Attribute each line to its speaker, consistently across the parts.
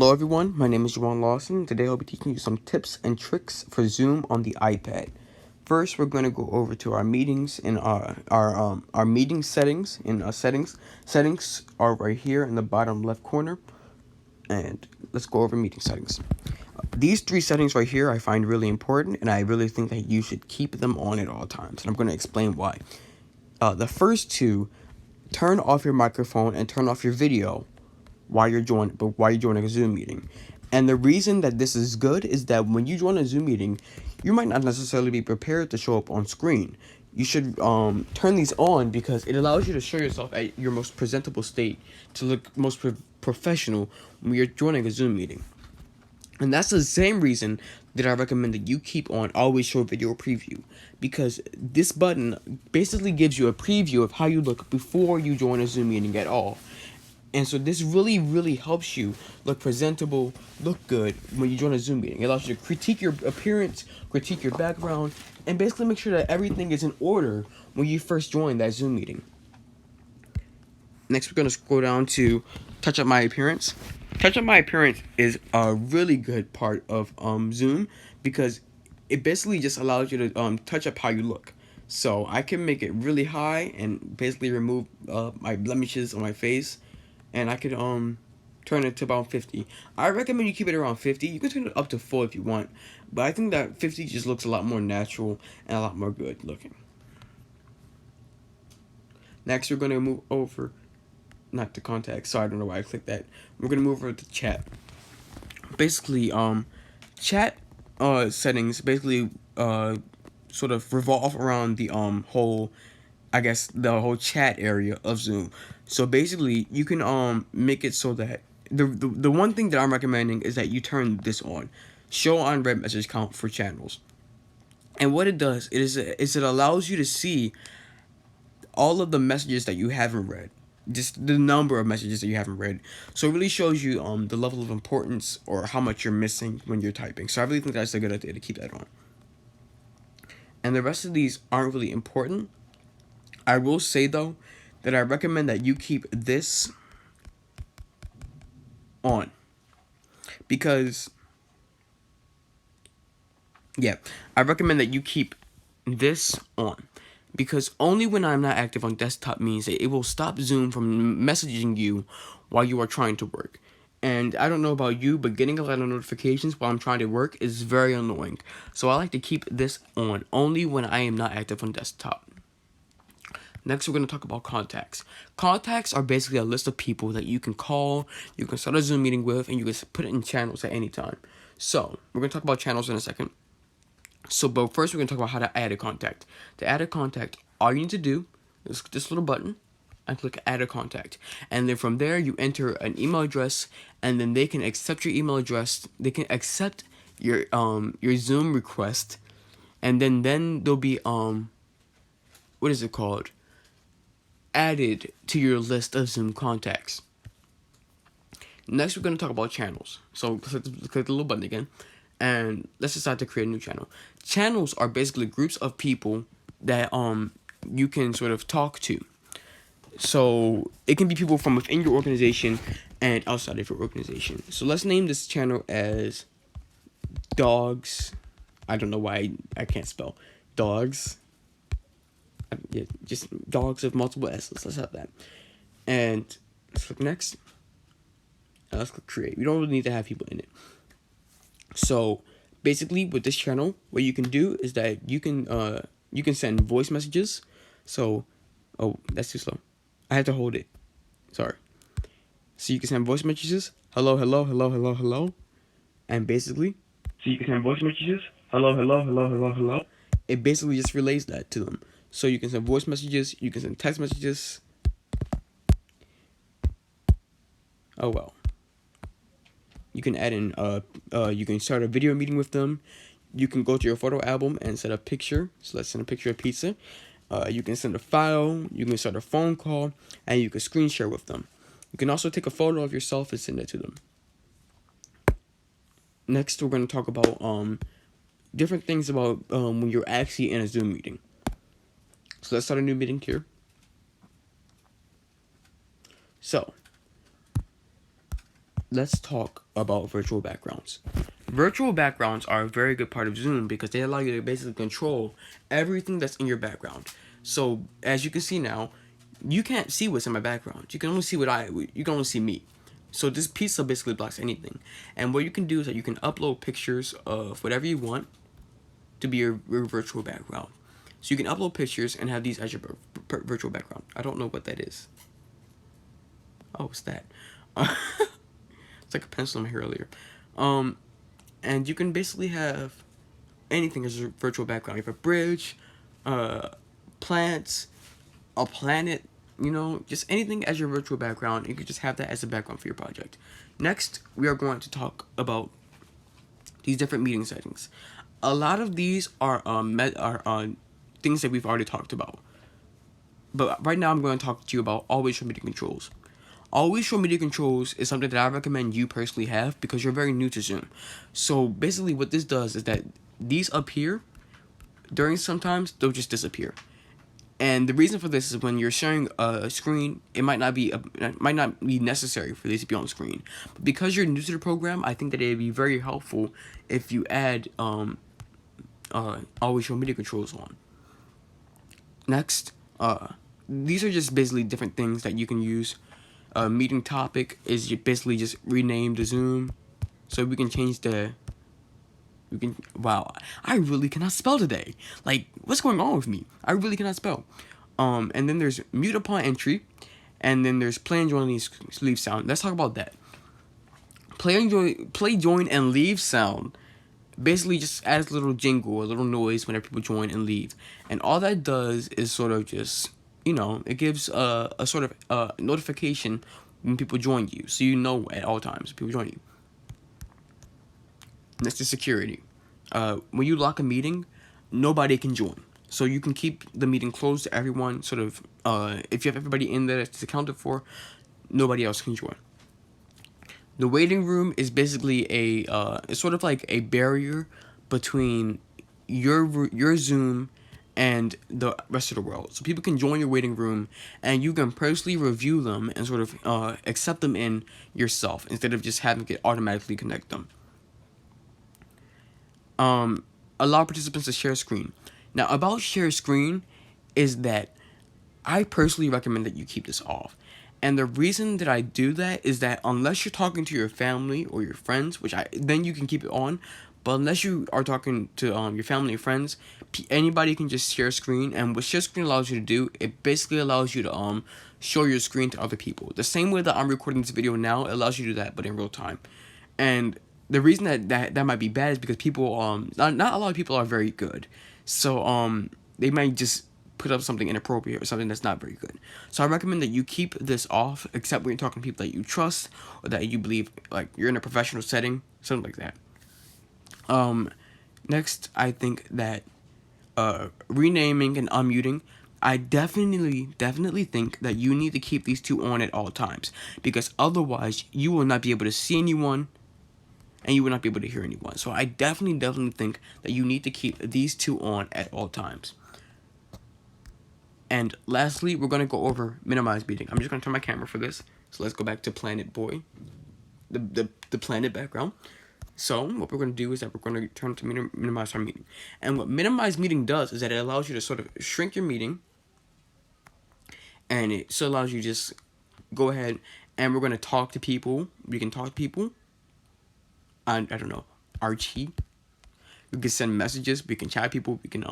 Speaker 1: Hello everyone, my name is Juwan Lawson. Today I'll be teaching you some tips and tricks for Zoom on the iPad. First, we're going to go over to our meetings in our meeting settings. Settings. Settings are right here in the bottom left corner, and let's go over meeting settings. These three settings right here I find really important, and I really think that you should keep them on at all times. And I'm going to explain why. The first two, turn off your microphone and turn off your video while you're joining a Zoom meeting. And the reason that this is good is that when you join a Zoom meeting, you might not necessarily be prepared to show up on screen. You should turn these on because it allows you to show yourself at your most presentable state, to look most professional when you're joining a Zoom meeting. And that's the same reason that I recommend that you keep on always show video preview, because this button basically gives you a preview of how you look before you join a Zoom meeting at all. And so this really helps you look presentable, look good when you join a Zoom meeting. It allows you to critique your appearance, critique your background, and basically make sure that everything is in order when you first join that Zoom meeting. Next, we're going to scroll down to touch up my appearance. Touch up my appearance is a really good part of Zoom because it basically just allows you to touch up how you look. So I can make it really high and basically remove my blemishes on my face, and I could turn it to about 50. I recommend you keep it around 50. You can turn it up to 4 if you want, but I think that 50 just looks a lot more natural and a lot more good looking. Next, we're going to move over, not to contacts, so I don't know why I clicked that. We're going to move over to chat. Basically, chat settings basically sort of revolve around the whole, I guess, the whole chat area of Zoom. So basically, you can make it so that the one thing that I'm recommending is that you turn this on, show on read message count for channels. And what it does is it allows you to see all of the messages that you haven't read, just the number of messages that you haven't read. So it really shows you the level of importance or how much you're missing when you're typing. So I really think that's a good idea to keep that on. And the rest of these aren't really important. I will say though that I recommend that you keep this on, because I recommend that you keep this on, because only when I'm not active on desktop means that it will stop Zoom from messaging you while you are trying to work. And I don't know about you, but getting a lot of notifications while I'm trying to work is very annoying. So I like to keep this on only when I am not active on desktop. Next, we're going to talk about contacts. Contacts are basically a list of people that you can call, you can start a Zoom meeting with, and you can put it in channels at any time. So, we're going to talk about channels in a second. But first, we're going to talk about how to add a contact. To add a contact, all you need to do is click this little button and click add a contact. And then from there, you enter an email address, and then they can accept your email address. They can accept your Zoom request, and then there'll be what is it called? Added to your list of Zoom contacts. Next, we're going to talk about channels. So click the little button again, and let's decide to create a new channel. Channels are basically groups of people that you can sort of talk to. So it can be people from within your organization and outside of your organization. So let's name this channel as Dogs. I don't know why I can't spell dogs. Yeah, just dogs with multiple S's. Let's have that. And let's click next. And let's click create. We don't really need to have people in it. So basically, with this channel, what you can do is that you can send voice messages. So, oh, that's too slow. I had to hold it. Sorry. So you can send voice messages. Hello, hello, hello, hello, hello. And basically, so you can send voice messages. Hello, hello, hello, hello, hello. It basically just relays that to them. So you can send voice messages, you can send text messages. Oh well. You can add in you can start a video meeting with them. You can go to your photo album and set a picture. So let's send a picture of pizza. You can send a file, you can start a phone call, and you can screen share with them. You can also take a photo of yourself and send it to them. Next, we're going to talk about different things about when you're actually in a Zoom meeting. So let's start a new meeting here. So let's talk about virtual backgrounds. Virtual backgrounds are a very good part of Zoom because they allow you to basically control everything that's in your background. So as you can see now, you can't see what's in my background. You can only see you can only see me. So this pizza basically blocks anything. And what you can do is that you can upload pictures of whatever you want to be your virtual background. So you can upload pictures and have these as your virtual background. I don't know what that is. Oh, what's that? It's like a pencil in my hair earlier. And you can basically have anything as a virtual background. You have a bridge, plants, a planet, just anything as your virtual background. You could just have that as a background for your project. Next, we are going to talk about these different meeting settings. A lot of these are things that we've already talked about. But right now I'm going to talk to you about always show meeting controls. Always show media controls is something that I recommend you personally have because you're very new to Zoom. So basically what this does is that these up here, during sometimes, they'll just disappear. And the reason for this is when you're sharing a screen, it might not be necessary for these to be on screen. But because you're new to the program, I think that it'd be very helpful if you add always show media controls on. Next, these are just basically different things that you can use. Meeting topic is you basically just rename the Zoom, so we can change wow, I really cannot spell today. Like, what's going on with me? I really cannot spell. And then there's mute upon entry, and then there's play and join leave sound. Let's talk about that. Play, join, and leave sound basically just adds a little jingle, a little noise whenever people join and leave. And all that does is sort of just, it gives a sort of notification when people join you. So you know at all times people join you. Next is security. When you lock a meeting, nobody can join. So you can keep the meeting closed to everyone. Sort of, if you have everybody in there that's accounted for, nobody else can join. The waiting room is basically it's sort of like a barrier between your Zoom and the rest of the world. So people can join your waiting room and you can personally review them and sort of accept them in yourself instead of just having it automatically connect them. Allow participants to share screen. Now about share screen is that I personally recommend that you keep this off. And the reason that I do that is that unless you're talking to your family or your friends, then you can keep it on. But unless you are talking to your family or friends, anybody can just share screen. And what share screen allows you to do, it basically allows you to show your screen to other people. The same way that I'm recording this video now, it allows you to do that, but in real time. And the reason that might be bad is because people, not a lot of people are very good. So they might just put up something inappropriate or something that's not very good. So I recommend that you keep this off, except when you're talking to people that you trust or that you believe, like you're in a professional setting, something like that. Next, I think that renaming and unmuting, I definitely think that you need to keep these two on at all times, because otherwise you will not be able to see anyone and you will not be able to hear anyone. So I definitely think that you need to keep these two on at all times. And lastly, we're going to go over minimize meeting. I'm just going to turn my camera for this. So let's go back to Planet Boy, the planet background. So what we're going to do is that we're going to turn to minimize our meeting. And what minimize meeting does is that it allows you to sort of shrink your meeting. And it still allows you to just go ahead and we're going to talk to people. We can talk to people. I don't know, Archie. We can send messages. We can chat people. We can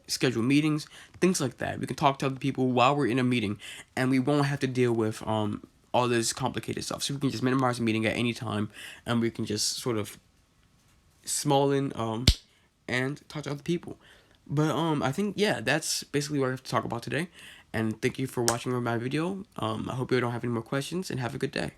Speaker 1: schedule meetings, things like that. We can talk to other people while we're in a meeting, and we won't have to deal with all this complicated stuff. So we can just minimize the meeting at any time, and we can just sort of small-in and talk to other people. But I think, yeah, that's basically what I have to talk about today. And thank you for watching my video. I hope you don't have any more questions, and have a good day.